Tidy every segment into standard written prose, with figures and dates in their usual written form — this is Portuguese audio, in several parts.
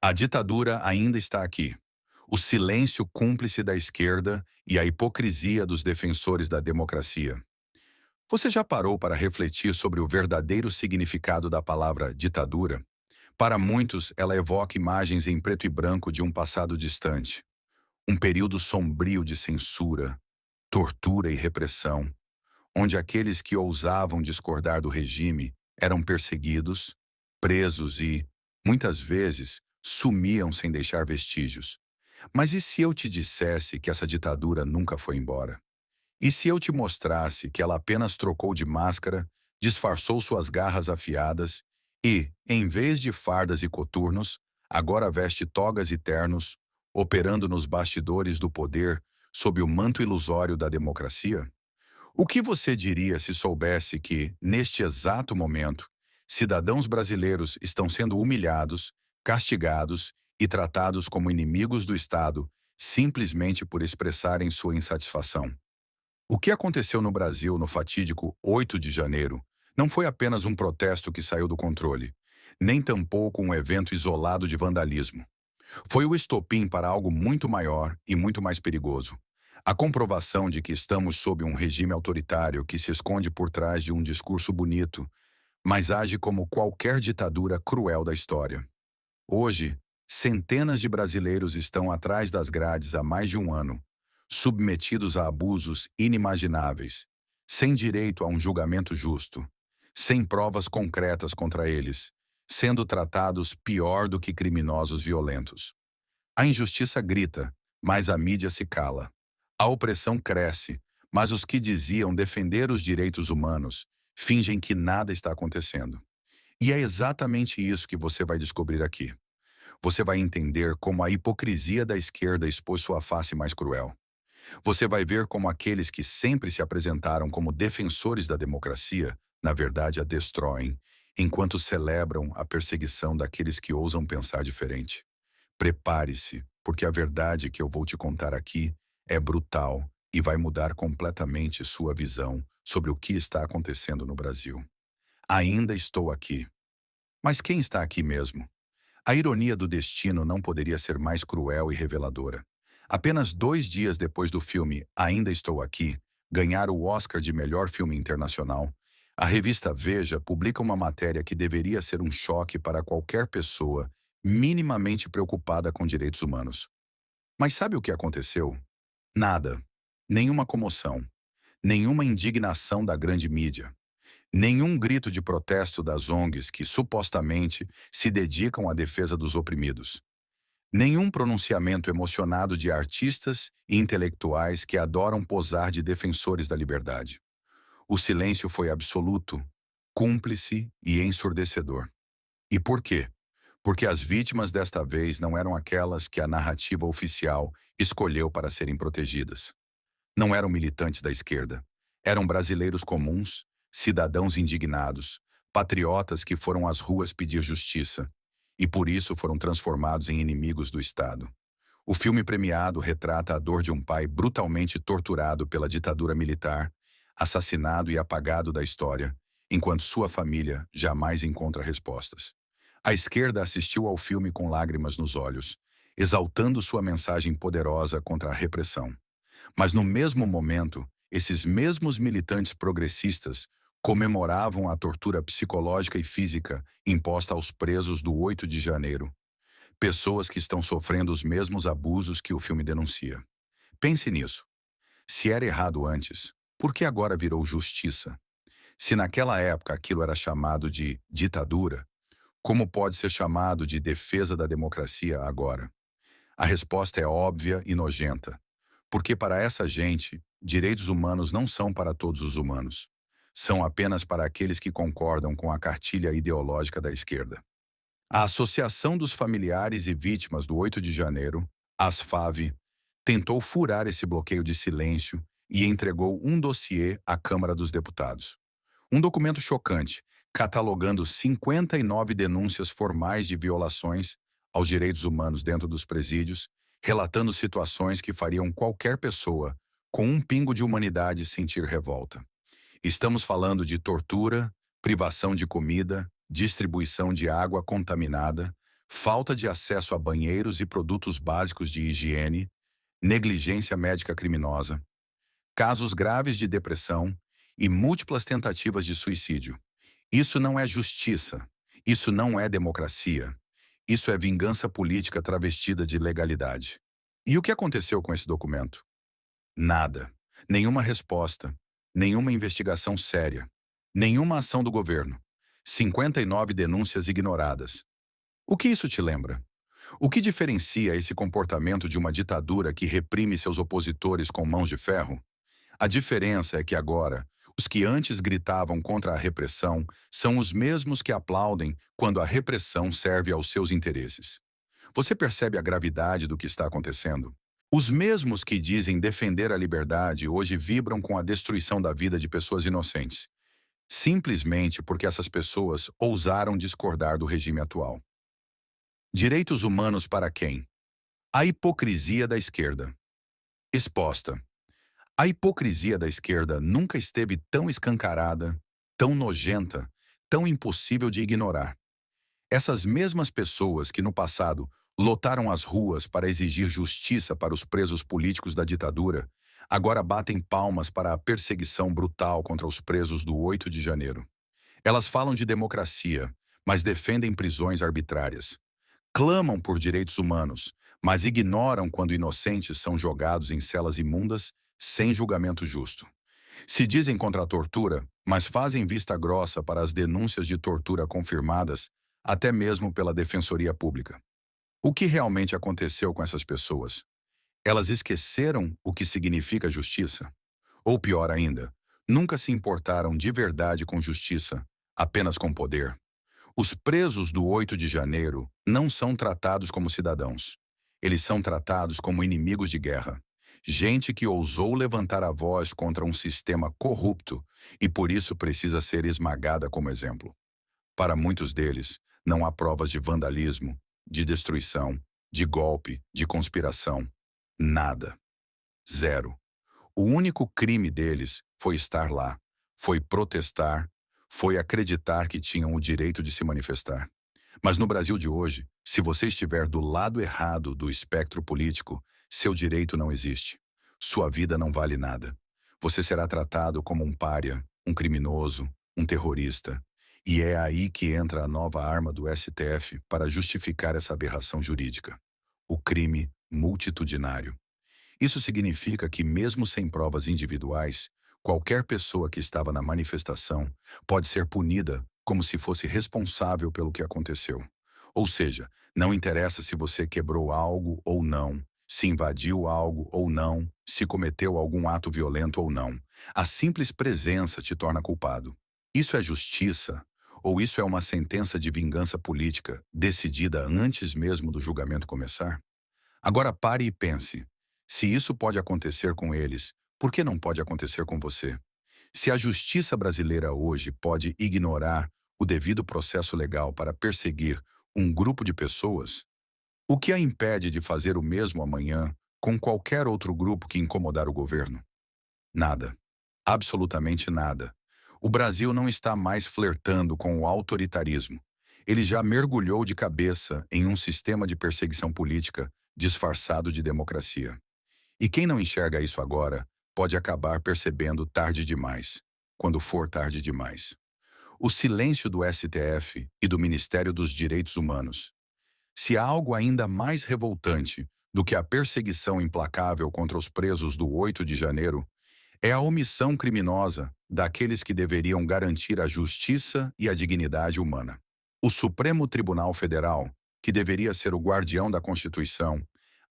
A ditadura ainda está aqui. O silêncio cúmplice da esquerda e a hipocrisia dos defensores da democracia. Você já parou para refletir sobre o verdadeiro significado da palavra ditadura? Para muitos, ela evoca imagens em preto e branco de um passado distante. Um período sombrio de censura, tortura e repressão, onde aqueles que ousavam discordar do regime eram perseguidos, presos e, muitas vezes, sumiam sem deixar vestígios. Mas e se eu te dissesse que essa ditadura nunca foi embora? E se eu te mostrasse que ela apenas trocou de máscara, disfarçou suas garras afiadas e, em vez de fardas e coturnos, agora veste togas e ternos, operando nos bastidores do poder sob o manto ilusório da democracia? O que você diria se soubesse que, neste exato momento, cidadãos brasileiros estão sendo humilhados, castigados e tratados como inimigos do Estado simplesmente por expressarem sua insatisfação? O que aconteceu no Brasil no fatídico 8 de janeiro não foi apenas um protesto que saiu do controle, nem tampouco um evento isolado de vandalismo. Foi o estopim para algo muito maior e muito mais perigoso. A comprovação de que estamos sob um regime autoritário que se esconde por trás de um discurso bonito, mas age como qualquer ditadura cruel da história. Hoje, centenas de brasileiros estão atrás das grades há mais de um ano, submetidos a abusos inimagináveis, sem direito a um julgamento justo, sem provas concretas contra eles, sendo tratados pior do que criminosos violentos. A injustiça grita, mas a mídia se cala. A opressão cresce, mas os que diziam defender os direitos humanos fingem que nada está acontecendo. E é exatamente isso que você vai descobrir aqui. Você vai entender como a hipocrisia da esquerda expôs sua face mais cruel. Você vai ver como aqueles que sempre se apresentaram como defensores da democracia, na verdade a destroem, enquanto celebram a perseguição daqueles que ousam pensar diferente. Prepare-se, porque a verdade que eu vou te contar aqui é brutal e vai mudar completamente sua visão sobre o que está acontecendo no Brasil. Ainda estou aqui. Mas quem está aqui mesmo? A ironia do destino não poderia ser mais cruel e reveladora. Apenas 2 dias depois do filme Ainda Estou Aqui ganhar o Oscar de melhor filme internacional, a revista Veja publica uma matéria que deveria ser um choque para qualquer pessoa minimamente preocupada com direitos humanos. Mas sabe o que aconteceu? Nada. Nenhuma comoção. Nenhuma indignação da grande mídia. Nenhum grito de protesto das ONGs que supostamente se dedicam à defesa dos oprimidos. Nenhum pronunciamento emocionado de artistas e intelectuais que adoram posar de defensores da liberdade. O silêncio foi absoluto, cúmplice e ensurdecedor. E por quê? Porque as vítimas desta vez não eram aquelas que a narrativa oficial escolheu para serem protegidas. Não eram militantes da esquerda. Eram brasileiros comuns, cidadãos indignados, patriotas que foram às ruas pedir justiça e por isso foram transformados em inimigos do Estado. O filme premiado retrata a dor de um pai brutalmente torturado pela ditadura militar, assassinado e apagado da história, enquanto sua família jamais encontra respostas. A esquerda assistiu ao filme com lágrimas nos olhos, exaltando sua mensagem poderosa contra a repressão. Mas no mesmo momento, esses mesmos militantes progressistas comemoravam a tortura psicológica e física imposta aos presos do 8 de janeiro, pessoas que estão sofrendo os mesmos abusos que o filme denuncia. Pense nisso. Se era errado antes, por que agora virou justiça? Se naquela época aquilo era chamado de ditadura, como pode ser chamado de defesa da democracia agora? A resposta é óbvia e nojenta. Porque para essa gente, direitos humanos não são para todos os humanos. São apenas para aqueles que concordam com a cartilha ideológica da esquerda. A Associação dos Familiares e Vítimas do 8 de janeiro, ASFAV, tentou furar esse bloqueio de silêncio e entregou um dossiê à Câmara dos Deputados. Um documento chocante, catalogando 59 denúncias formais de violações aos direitos humanos dentro dos presídios, relatando situações que fariam qualquer pessoa com um pingo de humanidade sentir revolta. Estamos falando de tortura, privação de comida, distribuição de água contaminada, falta de acesso a banheiros e produtos básicos de higiene, negligência médica criminosa, casos graves de depressão e múltiplas tentativas de suicídio. Isso não é justiça. Isso não é democracia. Isso é vingança política travestida de legalidade. E o que aconteceu com esse documento? Nada. Nenhuma resposta. Nenhuma investigação séria. Nenhuma ação do governo. 59 denúncias ignoradas. O que isso te lembra? O que diferencia esse comportamento de uma ditadura que reprime seus opositores com mãos de ferro? A diferença é que agora, os que antes gritavam contra a repressão são os mesmos que aplaudem quando a repressão serve aos seus interesses. Você percebe a gravidade do que está acontecendo? Os mesmos que dizem defender a liberdade hoje vibram com a destruição da vida de pessoas inocentes, simplesmente porque essas pessoas ousaram discordar do regime atual. Direitos humanos para quem? A hipocrisia da esquerda. Exposta. A hipocrisia da esquerda nunca esteve tão escancarada, tão nojenta, tão impossível de ignorar. Essas mesmas pessoas que no passado lotaram as ruas para exigir justiça para os presos políticos da ditadura, agora batem palmas para a perseguição brutal contra os presos do 8 de janeiro. Elas falam de democracia, mas defendem prisões arbitrárias. Clamam por direitos humanos, mas ignoram quando inocentes são jogados em celas imundas sem julgamento justo. Se dizem contra a tortura, mas fazem vista grossa para as denúncias de tortura confirmadas, até mesmo pela Defensoria Pública. O que realmente aconteceu com essas pessoas? Elas esqueceram o que significa justiça? Ou pior ainda, nunca se importaram de verdade com justiça, apenas com poder? Os presos do 8 de janeiro não são tratados como cidadãos. Eles são tratados como inimigos de guerra. Gente que ousou levantar a voz contra um sistema corrupto e por isso precisa ser esmagada como exemplo. Para muitos deles, não há provas de vandalismo, de destruição, de golpe, de conspiração. Nada. Zero. O único crime deles foi estar lá, foi protestar, foi acreditar que tinham o direito de se manifestar. Mas no Brasil de hoje, se você estiver do lado errado do espectro político, seu direito não existe. Sua vida não vale nada. Você será tratado como um pária, um criminoso, um terrorista. E é aí que entra a nova arma do STF para justificar essa aberração jurídica: o crime multitudinário. Isso significa que, mesmo sem provas individuais, qualquer pessoa que estava na manifestação pode ser punida como se fosse responsável pelo que aconteceu. Ou seja, não interessa se você quebrou algo ou não, se invadiu algo ou não, se cometeu algum ato violento ou não. A simples presença te torna culpado. Isso é justiça? Ou isso é uma sentença de vingança política decidida antes mesmo do julgamento começar? Agora pare e pense. Se isso pode acontecer com eles, por que não pode acontecer com você? Se a justiça brasileira hoje pode ignorar o devido processo legal para perseguir um grupo de pessoas, o que a impede de fazer o mesmo amanhã com qualquer outro grupo que incomodar o governo? Nada. Absolutamente nada. O Brasil não está mais flertando com o autoritarismo. Ele já mergulhou de cabeça em um sistema de perseguição política disfarçado de democracia. E quem não enxerga isso agora pode acabar percebendo tarde demais, quando for tarde demais. O silêncio do STF e do Ministério dos Direitos Humanos. Se há algo ainda mais revoltante do que a perseguição implacável contra os presos do 8 de janeiro, é a omissão criminosa daqueles que deveriam garantir a justiça e a dignidade humana. O Supremo Tribunal Federal, que deveria ser o guardião da Constituição,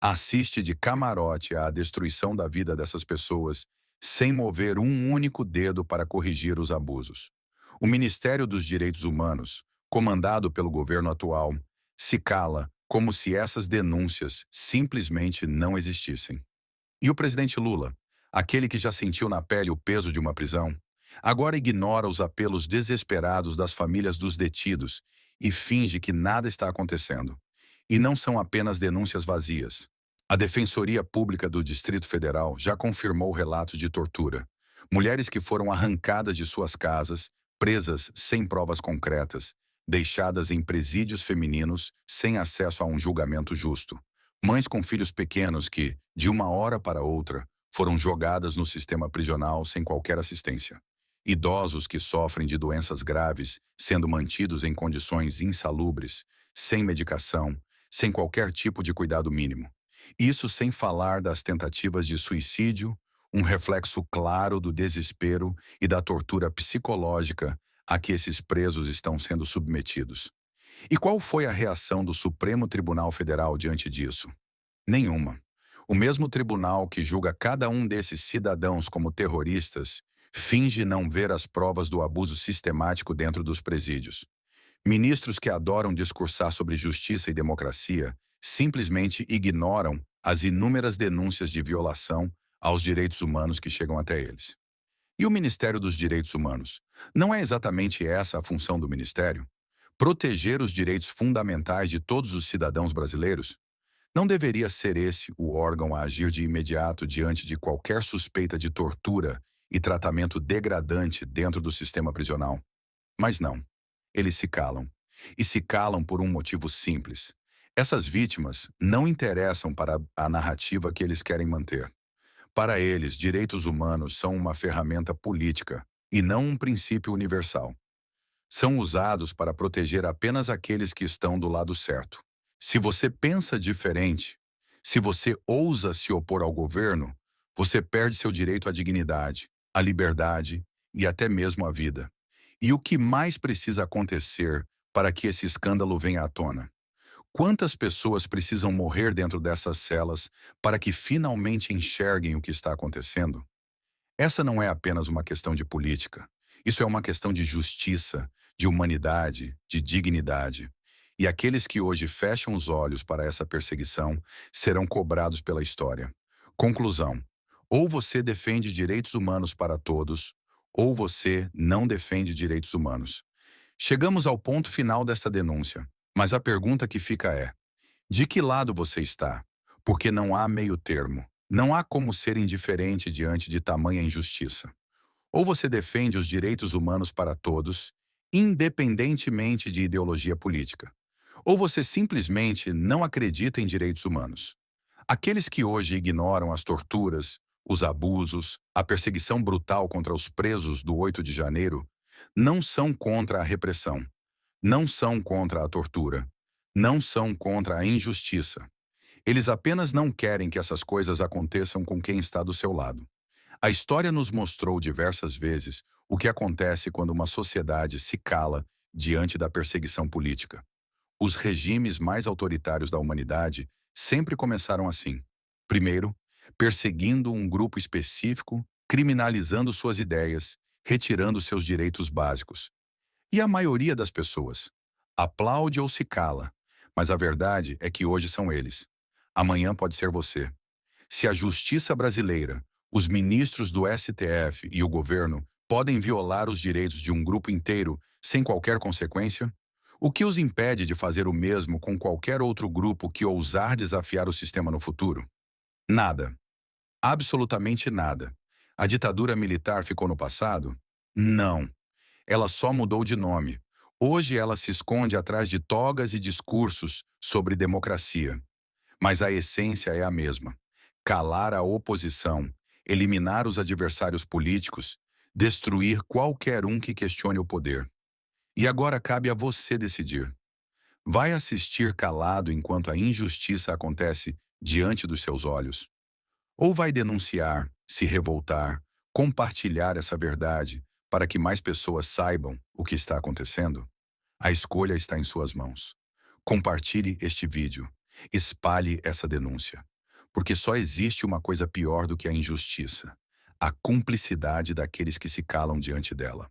assiste de camarote à destruição da vida dessas pessoas, sem mover um único dedo para corrigir os abusos. O Ministério dos Direitos Humanos, comandado pelo governo atual, se cala como se essas denúncias simplesmente não existissem. E o presidente Lula, aquele que já sentiu na pele o peso de uma prisão, agora ignora os apelos desesperados das famílias dos detidos e finge que nada está acontecendo. E não são apenas denúncias vazias. A Defensoria Pública do Distrito Federal já confirmou relatos de tortura. Mulheres que foram arrancadas de suas casas, presas sem provas concretas, deixadas em presídios femininos sem acesso a um julgamento justo. Mães com filhos pequenos que, de uma hora para outra, foram jogadas no sistema prisional sem qualquer assistência. Idosos que sofrem de doenças graves, sendo mantidos em condições insalubres, sem medicação, sem qualquer tipo de cuidado mínimo. Isso sem falar das tentativas de suicídio, um reflexo claro do desespero e da tortura psicológica a que esses presos estão sendo submetidos. E qual foi a reação do Supremo Tribunal Federal diante disso? Nenhuma. O mesmo tribunal que julga cada um desses cidadãos como terroristas finge não ver as provas do abuso sistemático dentro dos presídios. Ministros que adoram discursar sobre justiça e democracia simplesmente ignoram as inúmeras denúncias de violação aos direitos humanos que chegam até eles. E o Ministério dos Direitos Humanos? Não é exatamente essa a função do Ministério? Proteger os direitos fundamentais de todos os cidadãos brasileiros? Não deveria ser esse o órgão a agir de imediato diante de qualquer suspeita de tortura e tratamento degradante dentro do sistema prisional? Mas não. Eles se calam. E se calam por um motivo simples. Essas vítimas não interessam para a narrativa que eles querem manter. Para eles, direitos humanos são uma ferramenta política e não um princípio universal. São usados para proteger apenas aqueles que estão do lado certo. Se você pensa diferente, se você ousa se opor ao governo, você perde seu direito à dignidade, à liberdade e até mesmo à vida. E o que mais precisa acontecer para que esse escândalo venha à tona? Quantas pessoas precisam morrer dentro dessas celas para que finalmente enxerguem o que está acontecendo? Essa não é apenas uma questão de política. Isso é uma questão de justiça, de humanidade, de dignidade. E aqueles que hoje fecham os olhos para essa perseguição serão cobrados pela história. Conclusão: ou você defende direitos humanos para todos, ou você não defende direitos humanos. Chegamos ao ponto final desta denúncia, mas a pergunta que fica é: de que lado você está? Porque não há meio termo. Não há como ser indiferente diante de tamanha injustiça. Ou você defende os direitos humanos para todos, independentemente de ideologia política. Ou você simplesmente não acredita em direitos humanos. Aqueles que hoje ignoram as torturas, os abusos, a perseguição brutal contra os presos do 8 de janeiro, não são contra a repressão, não são contra a tortura, não são contra a injustiça. Eles apenas não querem que essas coisas aconteçam com quem está do seu lado. A história nos mostrou diversas vezes o que acontece quando uma sociedade se cala diante da perseguição política. Os regimes mais autoritários da humanidade sempre começaram assim. Primeiro, perseguindo um grupo específico, criminalizando suas ideias, retirando seus direitos básicos. E a maioria das pessoas aplaude ou se cala, mas a verdade é que hoje são eles. Amanhã pode ser você. Se a justiça brasileira, os ministros do STF e o governo podem violar os direitos de um grupo inteiro sem qualquer consequência, o que os impede de fazer o mesmo com qualquer outro grupo que ousar desafiar o sistema no futuro? Nada. Absolutamente nada. A ditadura militar ficou no passado? Não. Ela só mudou de nome. Hoje ela se esconde atrás de togas e discursos sobre democracia. Mas a essência é a mesma: calar a oposição, eliminar os adversários políticos, destruir qualquer um que questione o poder. E agora cabe a você decidir. Vai assistir calado enquanto a injustiça acontece diante dos seus olhos? Ou vai denunciar, se revoltar, compartilhar essa verdade para que mais pessoas saibam o que está acontecendo? A escolha está em suas mãos. Compartilhe este vídeo. Espalhe essa denúncia. Porque só existe uma coisa pior do que a injustiça: a cumplicidade daqueles que se calam diante dela.